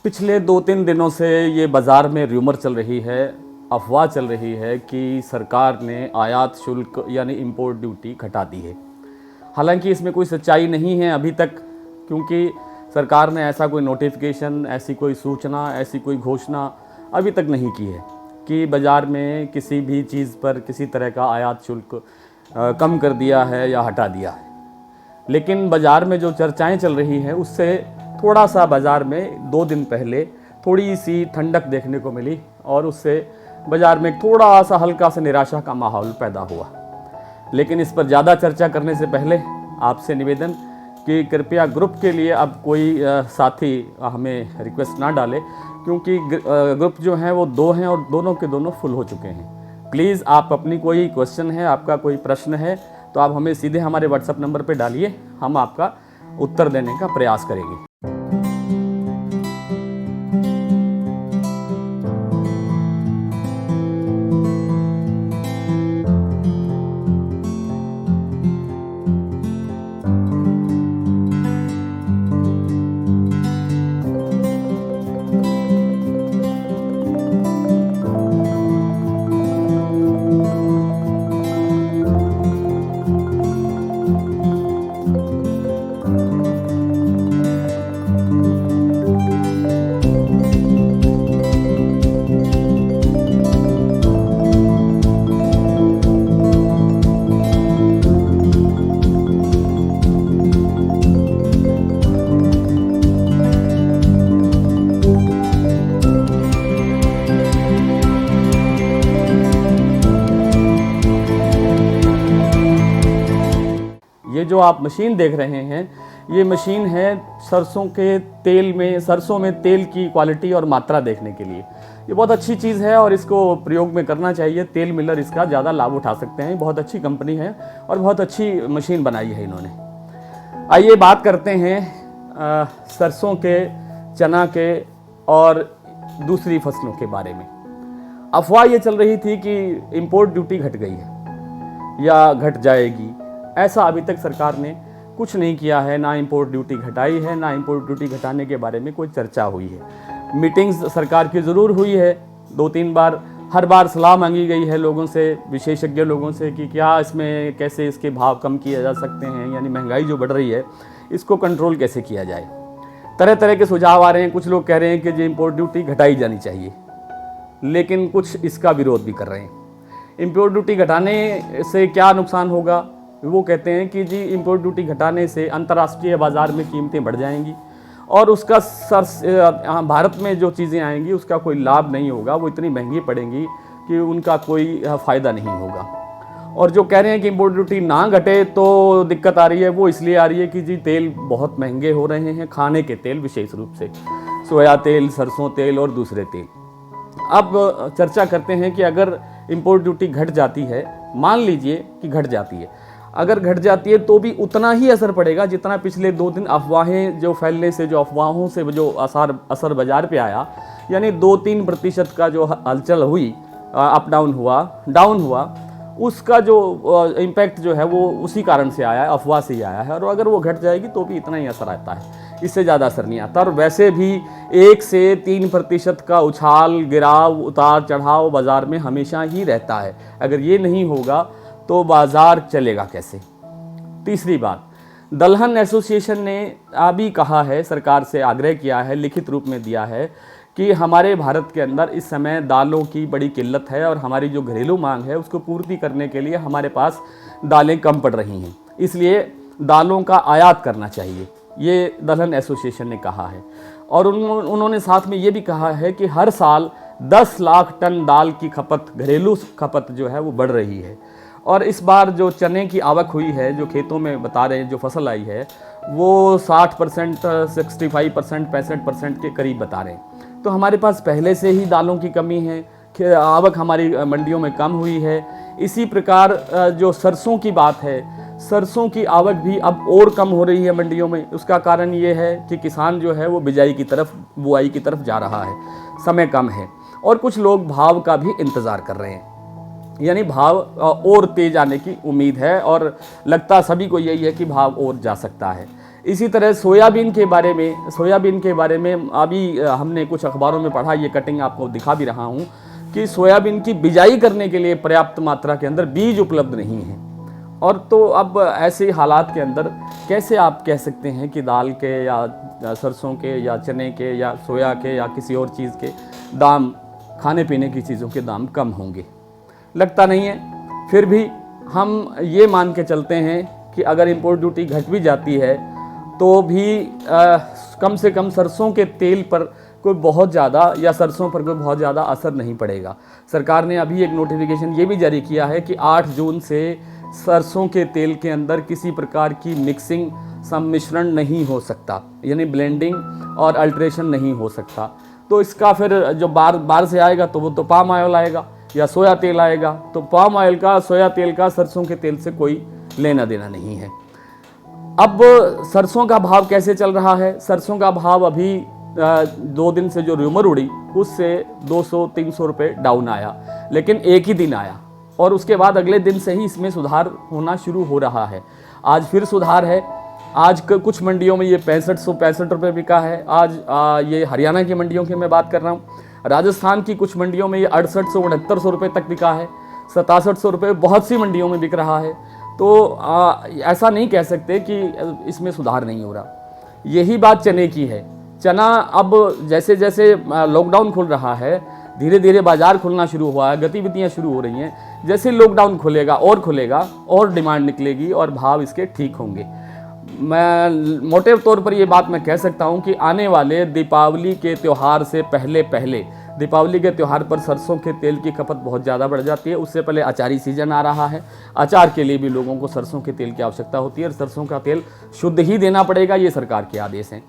पिछले 2-3 दिनों से ये बाज़ार में र्यूमर चल रही है, अफवाह चल रही है कि सरकार ने आयात शुल्क यानी इंपोर्ट ड्यूटी घटा दी है। हालांकि इसमें कोई सच्चाई नहीं है अभी तक, क्योंकि सरकार ने ऐसा कोई नोटिफिकेशन, ऐसी कोई सूचना, ऐसी कोई घोषणा अभी तक नहीं की है कि बाज़ार में किसी भी चीज़ पर किसी तरह का आयात शुल्क कम कर दिया है या हटा दिया है। लेकिन बाज़ार में जो चर्चाएं चल रही हैं उससे थोड़ा सा बाज़ार में 2 दिन पहले थोड़ी सी ठंडक देखने को मिली और उससे बाज़ार में थोड़ा सा हल्का सा निराशा का माहौल पैदा हुआ। लेकिन इस पर ज़्यादा चर्चा करने से पहले आपसे निवेदन कि कृपया ग्रुप के लिए अब कोई साथी हमें रिक्वेस्ट ना डाले, क्योंकि ग्रुप जो हैं वो 2 हैं और दोनों के दोनों फुल हो चुके हैं। प्लीज़ आप अपनी कोई क्वेश्चन है, आपका कोई प्रश्न है तो आप हमें सीधे हमारे व्हाट्सएप नंबर पे डालिए, हम आपका उत्तर देने का प्रयास करेंगे। ये जो आप मशीन देख रहे हैं, ये मशीन है सरसों में तेल की क्वालिटी और मात्रा देखने के लिए। ये बहुत अच्छी चीज़ है और इसको प्रयोग में करना चाहिए। तेल मिलर इसका ज़्यादा लाभ उठा सकते हैं। बहुत अच्छी कंपनी है और बहुत अच्छी मशीन बनाई है इन्होंने। आइए बात करते हैं सरसों के, चना के और दूसरी फसलों के बारे में। अफवाह ये चल रही थी कि इंपोर्ट ड्यूटी घट गई है या घट जाएगी। ऐसा अभी तक सरकार ने कुछ नहीं किया है, ना इंपोर्ट ड्यूटी घटाई है, ना इंपोर्ट ड्यूटी घटाने के बारे में कोई चर्चा हुई है। मीटिंग्स सरकार की ज़रूर हुई है 2-3 बार। हर बार सलाह मांगी गई है लोगों से, विशेषज्ञ लोगों से कि क्या इसमें कैसे इसके भाव कम किए जा सकते हैं, यानी महंगाई जो बढ़ रही है इसको कंट्रोल कैसे किया जाए। तरह तरह के सुझाव आ रहे हैं। कुछ लोग कह रहे हैं कि जो इंपोर्ट ड्यूटी घटाई जानी चाहिए, लेकिन कुछ इसका विरोध भी कर रहे हैं। इंपोर्ट ड्यूटी घटाने से क्या नुकसान होगा? वो कहते हैं कि जी इंपोर्ट ड्यूटी घटाने से अंतर्राष्ट्रीय बाज़ार में कीमतें बढ़ जाएंगी और उसका भारत में जो चीज़ें आएंगी उसका कोई लाभ नहीं होगा, वो इतनी महंगी पड़ेंगी कि उनका कोई फ़ायदा नहीं होगा। और जो कह रहे हैं कि इंपोर्ट ड्यूटी ना घटे तो दिक्कत आ रही है, वो इसलिए आ रही है कि जी तेल बहुत महंगे हो रहे हैं, खाने के तेल विशेष रूप से सोया तेल, सरसों तेल और दूसरे तेल। अब चर्चा करते हैं कि अगर इंपोर्ट ड्यूटी घट जाती है, मान लीजिए कि घट जाती है, अगर घट जाती है तो भी उतना ही असर पड़ेगा जितना पिछले 2 दिन अफवाहें जो फैलने से, जो अफवाहों से जो असर बाज़ार पे आया, यानी 2-3% का जो हलचल हुई, अप डाउन हुआ, उसका जो इम्पैक्ट जो है वो उसी कारण से आया है, अफवाह से ही आया है। और अगर वो घट जाएगी तो भी इतना ही असर आता है, इससे ज़्यादा असर नहीं आता। और वैसे भी 1 से 3% का उछाल गिराव, उतार चढ़ाव बाज़ार में हमेशा ही रहता है। अगर ये नहीं होगा तो बाज़ार चलेगा कैसे? तीसरी बात, दलहन एसोसिएशन ने अभी कहा है, सरकार से आग्रह किया है, लिखित रूप में दिया है कि हमारे भारत के अंदर इस समय दालों की बड़ी किल्लत है और हमारी जो घरेलू मांग है उसको पूर्ति करने के लिए हमारे पास दालें कम पड़ रही हैं, इसलिए दालों का आयात करना चाहिए, ये दलहन एसोसिएशन ने कहा है। और उन्होंने साथ में ये भी कहा है कि हर साल 10 लाख टन दाल की खपत, घरेलू खपत जो है वो बढ़ रही है। और इस बार जो चने की आवक हुई है, जो खेतों में बता रहे हैं, जो फसल आई है वो 60%, 65%, 65% के करीब बता रहे हैं। तो हमारे पास पहले से ही दालों की कमी है, आवक हमारी मंडियों में कम हुई है। इसी प्रकार जो सरसों की बात है, सरसों की आवक भी अब और कम हो रही है मंडियों में। उसका कारण ये है कि किसान जो है वो बिजाई की तरफ, बुआई की तरफ जा रहा है, समय कम है और कुछ लोग भाव का भी इंतज़ार कर रहे हैं, यानी भाव और तेज आने की उम्मीद है और लगता सभी को यही है कि भाव और जा सकता है। इसी तरह सोयाबीन के बारे में अभी हमने कुछ अखबारों में पढ़ा, ये कटिंग आपको दिखा भी रहा हूँ कि सोयाबीन की बिजाई करने के लिए पर्याप्त मात्रा के अंदर बीज उपलब्ध नहीं है। और तो अब ऐसे हालात के अंदर कैसे आप कह सकते हैं कि दाल के या सरसों के या चने के या सोया के या किसी और चीज़ के दाम, खाने पीने की चीज़ों के दाम कम होंगे? लगता नहीं है। फिर भी हम ये मान के चलते हैं कि अगर इम्पोर्ट ड्यूटी घट भी जाती है तो भी कम से कम सरसों के तेल पर कोई बहुत ज़्यादा या सरसों पर कोई बहुत ज़्यादा असर नहीं पड़ेगा। सरकार ने अभी एक नोटिफिकेशन ये भी जारी किया है कि 8 जून से सरसों के तेल के अंदर किसी प्रकार की मिक्सिंग, सम्मिश्रण नहीं हो सकता, यानी ब्लेंडिंग और अल्ट्रेशन नहीं हो सकता। तो इसका फिर जो बाहर से आएगा तो वो तो पाम ऑयल आएगा या सोया तेल आएगा, तो पाम ऑयल का, सोया तेल का सरसों के तेल से कोई लेना देना नहीं है। अब सरसों का भाव कैसे चल रहा है? सरसों का भाव अभी 2 दिन से जो र्यूमर उड़ी उससे 200-300 रुपये डाउन आया, लेकिन एक ही दिन आया और उसके बाद अगले दिन से ही इसमें सुधार होना शुरू हो रहा है। आज फिर सुधार है। आज कुछ मंडियों में ये 65 रुपये बिका है। आज ये हरियाणा की मंडियों की मैं बात कर रहा हूँ। राजस्थान की कुछ मंडियों में ये 6800-6900 रुपये तक बिका है। 6700 रुपये बहुत सी मंडियों में बिक रहा है। तो ऐसा नहीं कह सकते कि इसमें सुधार नहीं हो रहा। यही बात चने की है। चना अब जैसे जैसे लॉकडाउन खुल रहा है, धीरे धीरे बाजार खुलना शुरू हुआ है, गतिविधियां शुरू हो रही हैं। जैसे लॉकडाउन खुलेगा और डिमांड निकलेगी और भाव इसके ठीक होंगे। मैं मोटे तौर पर ये बात मैं कह सकता हूँ कि आने वाले दीपावली के त्यौहार से पहले दीपावली के त्यौहार पर सरसों के तेल की खपत बहुत ज़्यादा बढ़ जाती है। उससे पहले अचारी सीजन आ रहा है। अचार के लिए भी लोगों को सरसों के तेल की आवश्यकता होती है और सरसों का तेल शुद्ध ही देना पड़ेगा, ये सरकार के आदेश हैं।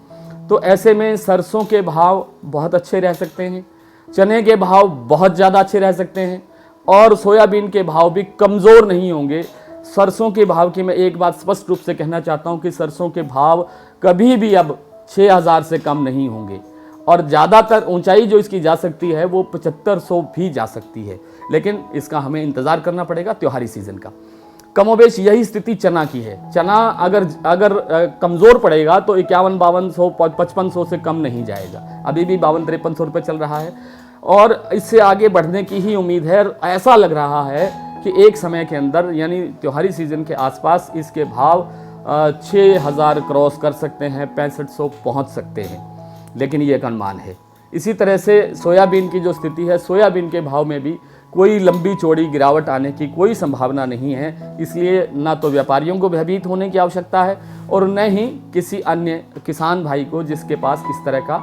तो ऐसे में सरसों के भाव बहुत अच्छे रह सकते हैं, चने के भाव बहुत ज़्यादा अच्छे रह सकते हैं और सोयाबीन के भाव भी कमज़ोर नहीं होंगे। सरसों के भाव की मैं एक बात स्पष्ट रूप से कहना चाहता हूं कि सरसों के भाव कभी भी अब 6000 से कम नहीं होंगे और ज़्यादातर ऊंचाई जो इसकी जा सकती है वो 7500 भी जा सकती है, लेकिन इसका हमें इंतज़ार करना पड़ेगा त्योहारी सीज़न का। कमोबेश यही स्थिति चना की है। चना अगर कमज़ोर पड़ेगा तो 51-5200, 5500 से कम नहीं जाएगा। अभी भी 52-5300 रुपये चल रहा है और इससे आगे बढ़ने की ही उम्मीद है। ऐसा लग रहा है कि एक समय के अंदर, यानी त्योहारी सीजन के आसपास, इसके भाव 6000 क्रॉस कर सकते हैं, 6500 पहुंच सकते हैं, लेकिन ये एक अनुमान है। इसी तरह से सोयाबीन की जो स्थिति है, सोयाबीन के भाव में भी कोई लंबी चौड़ी गिरावट आने की कोई संभावना नहीं है। इसलिए ना तो व्यापारियों को भयभीत होने की आवश्यकता है और न ही किसी अन्य किसान भाई को जिसके पास इस तरह का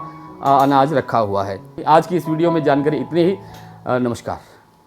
अनाज रखा हुआ है। आज की इस वीडियो में जानकारी इतनी ही। नमस्कार।